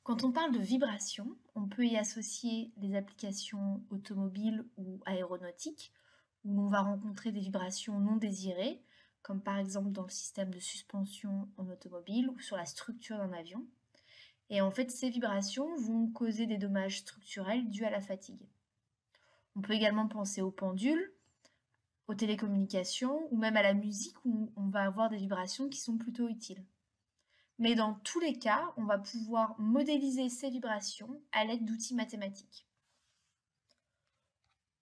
Quand on parle de vibration, on peut y associer des applications automobiles ou aéronautiques, où l'on va rencontrer des vibrations non désirées, comme par exemple dans le système de suspension en automobile ou sur la structure d'un avion. Et en fait, ces vibrations vont causer des dommages structurels dus à la fatigue. On peut également penser aux pendules, aux télécommunications ou même à la musique où on va avoir des vibrations qui sont plutôt utiles. Mais dans tous les cas, on va pouvoir modéliser ces vibrations à l'aide d'outils mathématiques.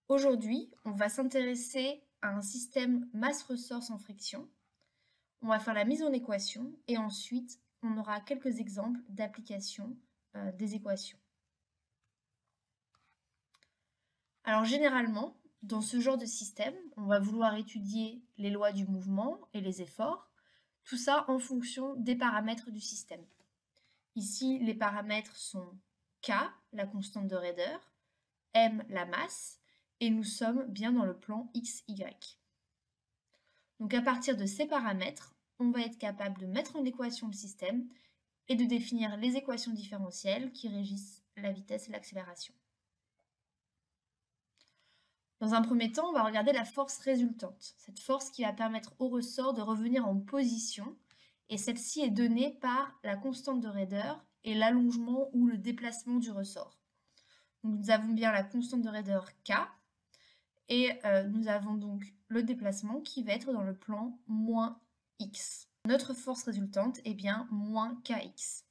Aujourd'hui, on va s'intéresser à un système masse-ressort sans friction. On va faire la mise en équation et ensuite, on aura quelques exemples d'application des équations. Alors généralement, dans ce genre de système, on va vouloir étudier les lois du mouvement et les efforts, tout ça en fonction des paramètres du système. Ici, les paramètres sont K, la constante de raideur, M, la masse, et nous sommes bien dans le plan XY. Donc à partir de ces paramètres, on va être capable de mettre en équation le système et de définir les équations différentielles qui régissent la vitesse et l'accélération. Dans un premier temps, on va regarder la force résultante, cette force qui va permettre au ressort de revenir en position, et celle-ci est donnée par la constante de raideur et l'allongement ou le déplacement du ressort. Donc, nous avons bien la constante de raideur K, et nous avons donc le déplacement qui va être dans le plan moins x. Notre force résultante est bien moins kx.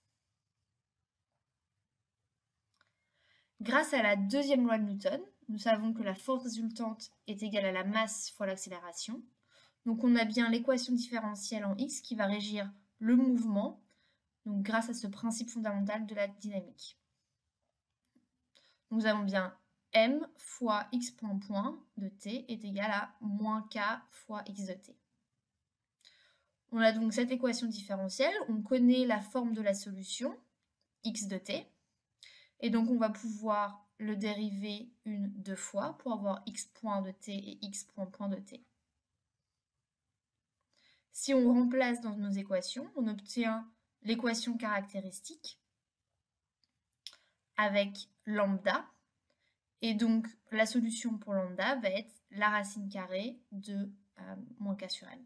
Grâce à la deuxième loi de Newton, nous savons que la force résultante est égale à la masse fois l'accélération. Donc on a bien l'équation différentielle en x qui va régir le mouvement, donc grâce à ce principe fondamental de la dynamique. Nous avons bien m fois x point de t est égal à moins k fois x de t. On a donc cette équation différentielle, on connaît la forme de la solution, x de t, et donc on va pouvoir le dériver deux fois pour avoir x point de t et x point de t. Si on remplace dans nos équations, on obtient l'équation caractéristique avec lambda, et donc la solution pour lambda va être la racine carrée de moins k sur m.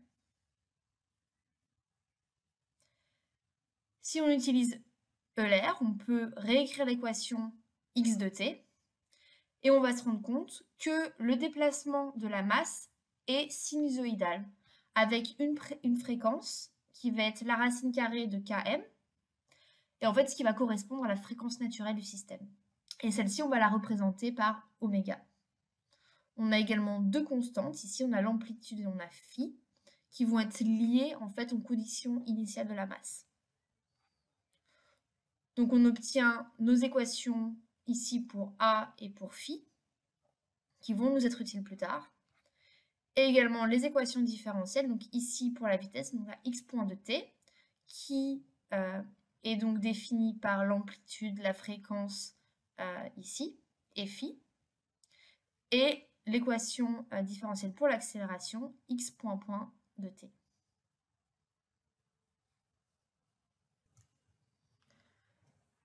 Si on utilise Euler, on peut réécrire l'équation x de t, et on va se rendre compte que le déplacement de la masse est sinusoïdal, avec une fréquence qui va être la racine carrée de km, et en fait ce qui va correspondre à la fréquence naturelle du système. Et celle-ci, on va la représenter par oméga. On a également deux constantes, ici on a l'amplitude et on a phi, qui vont être liées en fait aux conditions initiales de la masse. Donc on obtient nos équations ici pour A et pour phi, qui vont nous être utiles plus tard. Et également les équations différentielles, donc ici pour la vitesse, donc la x point de t, qui est donc définie par l'amplitude, la fréquence ici, et phi, et l'équation différentielle pour l'accélération, x point de t.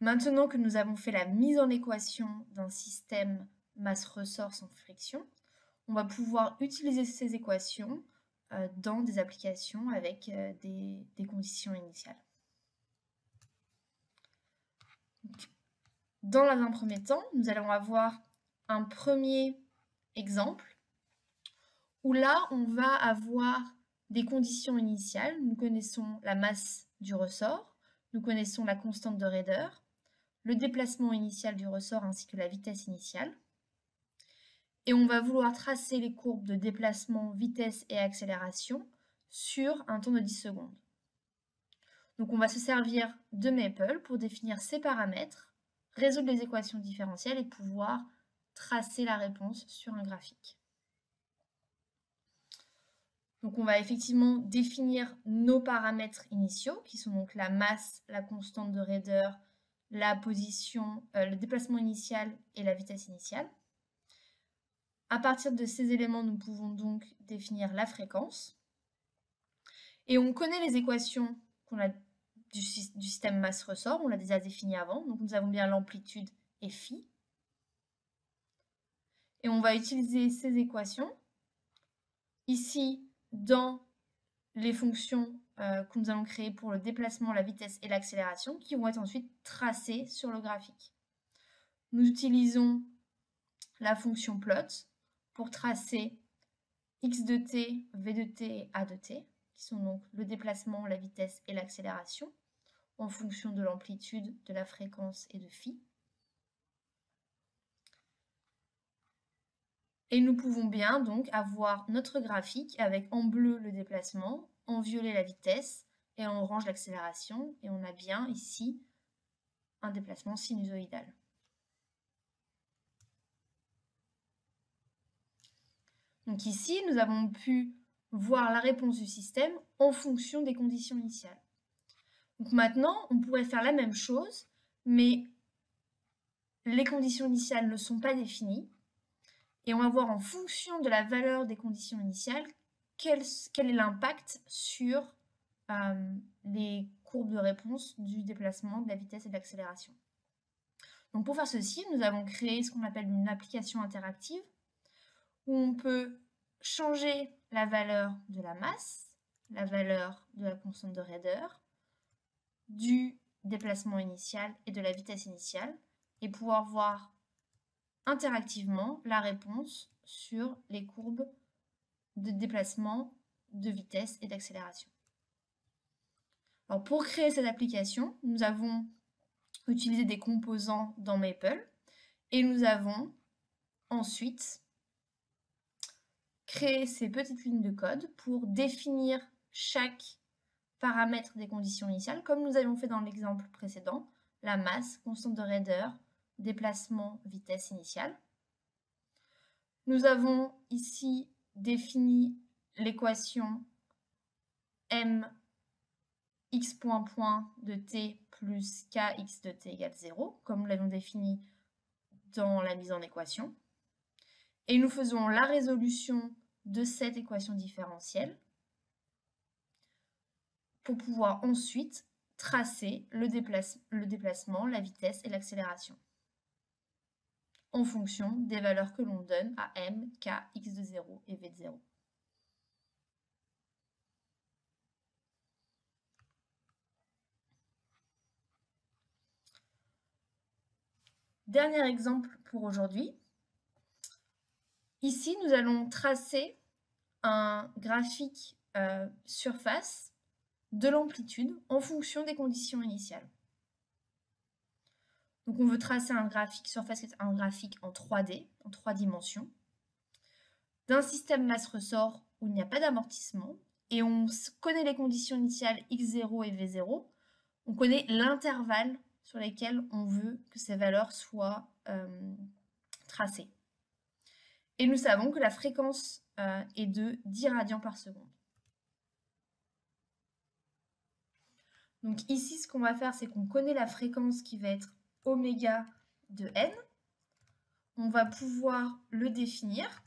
Maintenant que nous avons fait la mise en équation d'un système masse-ressort sans friction, on va pouvoir utiliser ces équations dans des applications avec des conditions initiales. Donc, dans un premier temps, nous allons avoir un premier exemple où là, on va avoir des conditions initiales. Nous connaissons la masse du ressort, nous connaissons la constante de raideur, le déplacement initial du ressort ainsi que la vitesse initiale. Et on va vouloir tracer les courbes de déplacement, vitesse et accélération sur un temps de 10 secondes. Donc on va se servir de Maple pour définir ces paramètres, résoudre les équations différentielles et pouvoir tracer la réponse sur un graphique. Donc on va effectivement définir nos paramètres initiaux, qui sont donc la masse, la constante de raideur, la position, le déplacement initial et la vitesse initiale. À partir de ces éléments, nous pouvons donc définir la fréquence. Et on connaît les équations qu'on a du système masse-ressort, on l'a déjà défini avant, donc nous avons bien l'amplitude et phi. Et on va utiliser ces équations ici dans les fonctions que nous allons créer pour le déplacement, la vitesse et l'accélération qui vont être ensuite tracées sur le graphique. Nous utilisons la fonction plot pour tracer x de t, v de t et a de t, qui sont donc le déplacement, la vitesse et l'accélération, en fonction de l'amplitude, de la fréquence et de phi. Et nous pouvons bien donc avoir notre graphique avec en bleu le déplacement, en violet la vitesse et en orange l'accélération. Et on a bien ici un déplacement sinusoïdal. Donc ici, nous avons pu voir la réponse du système en fonction des conditions initiales. Donc maintenant, on pourrait faire la même chose, mais les conditions initiales ne sont pas définies. Et on va voir en fonction de la valeur des conditions initiales quel est l'impact sur les courbes de réponse du déplacement, de la vitesse et de l'accélération. Donc pour faire ceci, nous avons créé ce qu'on appelle une application interactive où on peut changer la valeur de la masse, la valeur de la constante de raideur, du déplacement initial et de la vitesse initiale et pouvoir voir interactivement la réponse sur les courbes de déplacement, de vitesse et d'accélération. Alors pour créer cette application, nous avons utilisé des composants dans Maple et nous avons ensuite créé ces petites lignes de code pour définir chaque paramètre des conditions initiales, comme nous avions fait dans l'exemple précédent, la masse, constante de raideur, déplacement, vitesse initiale. Nous avons ici défini l'équation m x point point de t plus kx de t égale 0, comme nous l'avions défini dans la mise en équation. Et nous faisons la résolution de cette équation différentielle pour pouvoir ensuite tracer le déplacement, la vitesse et l'accélération en fonction des valeurs que l'on donne à m, k, x de 0 et v de 0. Dernier exemple pour aujourd'hui. Ici, nous allons tracer un graphique surface de l'amplitude en fonction des conditions initiales. Donc on veut tracer un graphique surface, qui est un graphique en 3D, en 3 dimensions, d'un système masse-ressort où il n'y a pas d'amortissement, et on connaît les conditions initiales x0 et v0, on connaît l'intervalle sur lesquels on veut que ces valeurs soient tracées. Et nous savons que la fréquence est de 10 radians par seconde. Donc ici, ce qu'on va faire, c'est qu'on connaît la fréquence qui va être oméga de n. On va pouvoir le définir.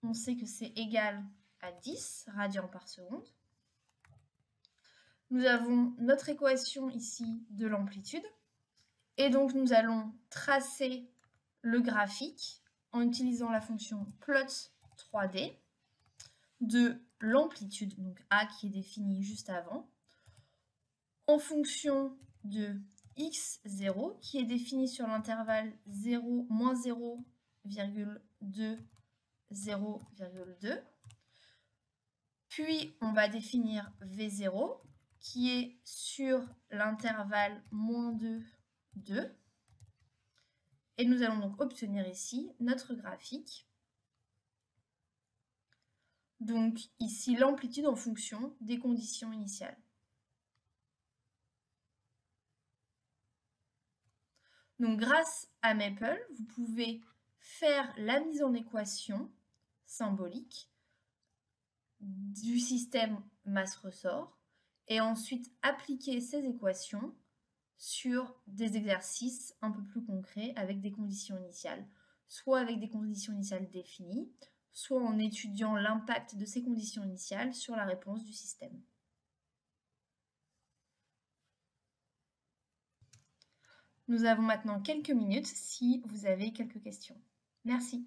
On sait que c'est égal à 10 radians par seconde. Nous avons notre équation ici de l'amplitude. Et donc, nous allons tracer le graphique en utilisant la fonction plot 3D de l'amplitude, donc A qui est définie juste avant, en fonction de x0 qui est défini sur l'intervalle 0, moins 0,2, 0,2. Puis, on va définir v0 qui est sur l'intervalle moins 2, 2. Et nous allons donc obtenir ici notre graphique. Donc ici, l'amplitude en fonction des conditions initiales. Donc grâce à Maple, vous pouvez faire la mise en équation symbolique du système masse-ressort et ensuite appliquer ces équations sur des exercices un peu plus concrets avec des conditions initiales, soit avec des conditions initiales définies, soit en étudiant l'impact de ces conditions initiales sur la réponse du système. Nous avons maintenant quelques minutes si vous avez quelques questions. Merci.